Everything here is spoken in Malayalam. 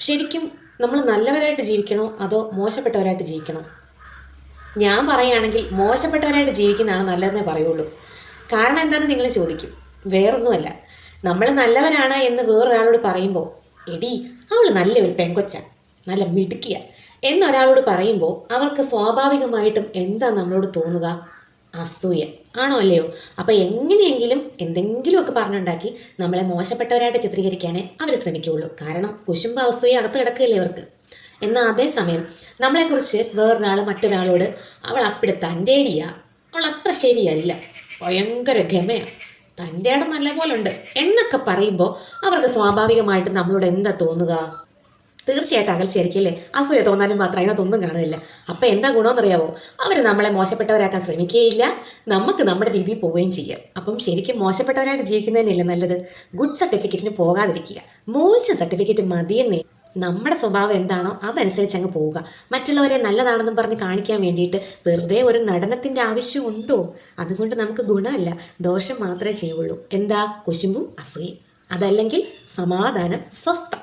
ശരിക്കും നമ്മൾ നല്ലവരായിട്ട് ജീവിക്കണോ അതോ മോശപ്പെട്ടവരായിട്ട് ജീവിക്കണോ? ഞാൻ പറയുകയാണെങ്കിൽ മോശപ്പെട്ടവരായിട്ട് ജീവിക്കുന്നതാണ് നല്ലതെന്നേ പറയുള്ളൂ. കാരണം എന്താണെന്ന് നിങ്ങൾ ചോദിക്കും. വേറൊന്നുമല്ല, നമ്മൾ നല്ലവനാണ് എന്ന് വേറൊരാളോട് പറയുമ്പോൾ, എടി അവൾ നല്ലൊരു പെങ്കൊച്ച, നല്ല മിടുക്കിയ എന്നൊരാളോട് പറയുമ്പോൾ അവർക്ക് സ്വാഭാവികമായിട്ടും എന്താ നമ്മളോട് തോന്നുക? അസൂയ ആണോ അല്ലയോ? അപ്പം എങ്ങനെയെങ്കിലും എന്തെങ്കിലുമൊക്കെ പറഞ്ഞുണ്ടാക്കി നമ്മളെ മോശപ്പെട്ടവരായിട്ട് ചിത്രീകരിക്കാനേ അവർ ശ്രമിക്കുകയുള്ളൂ. കാരണം കുശുമ്പ് അസൂയ അകത്ത് കിടക്കുകയല്ലേ അവർക്ക്. എന്നാൽ അതേസമയം നമ്മളെക്കുറിച്ച് വേറൊരാൾ മറ്റൊരാളോട് അവൾ അപ്പിടെ തൻ്റെടിയാ, അവൾ അത്ര ശരിയല്ല, ഭയങ്കര ഗമയാണ്, തൻ്റെ ഇടം നല്ല പോലെ ഉണ്ട് എന്നൊക്കെ പറയുമ്പോൾ അവർക്ക് സ്വാഭാവികമായിട്ടും നമ്മളോട് എന്താ തോന്നുക? തീർച്ചയായിട്ടും അകൽച്ചയായിരിക്കില്ലേ? അസൂയ തോന്നാനും മാത്രം അതിനകത്തൊന്നും കാണുന്നില്ല. അപ്പം എന്താ ഗുണമെന്നറിയാവോ? അവർ നമ്മളെ മോശപ്പെട്ടവരാക്കാൻ ശ്രമിക്കുകയില്ല, നമുക്ക് നമ്മുടെ രീതിയിൽ പോവുകയും ചെയ്യാം. അപ്പം ശരിക്കും മോശപ്പെട്ടവരായിട്ട് ജീവിക്കുന്നതന്നെയല്ലേ നല്ലത്? ഗുഡ് സർട്ടിഫിക്കറ്റിന് പോകാതിരിക്കുക, മോശം സർട്ടിഫിക്കറ്റ് മതിയെന്നേ. നമ്മുടെ സ്വഭാവം എന്താണോ അതനുസരിച്ച് അങ്ങ് പോവുക. മറ്റുള്ളവരെ നല്ലതാണെന്നും പറഞ്ഞ് കാണിക്കാൻ വേണ്ടിയിട്ട് വെറുതെ ഒരു നടനത്തിൻ്റെ ആവശ്യമുണ്ടോ? അതുകൊണ്ട് നമുക്ക് ഗുണമല്ല, ദോഷം മാത്രമേ ചെയ്യുള്ളൂ. എന്താ? കുശുമ്പും അസൂയയും. അതല്ലെങ്കിൽ സമാധാനം, സ്വസ്ഥം.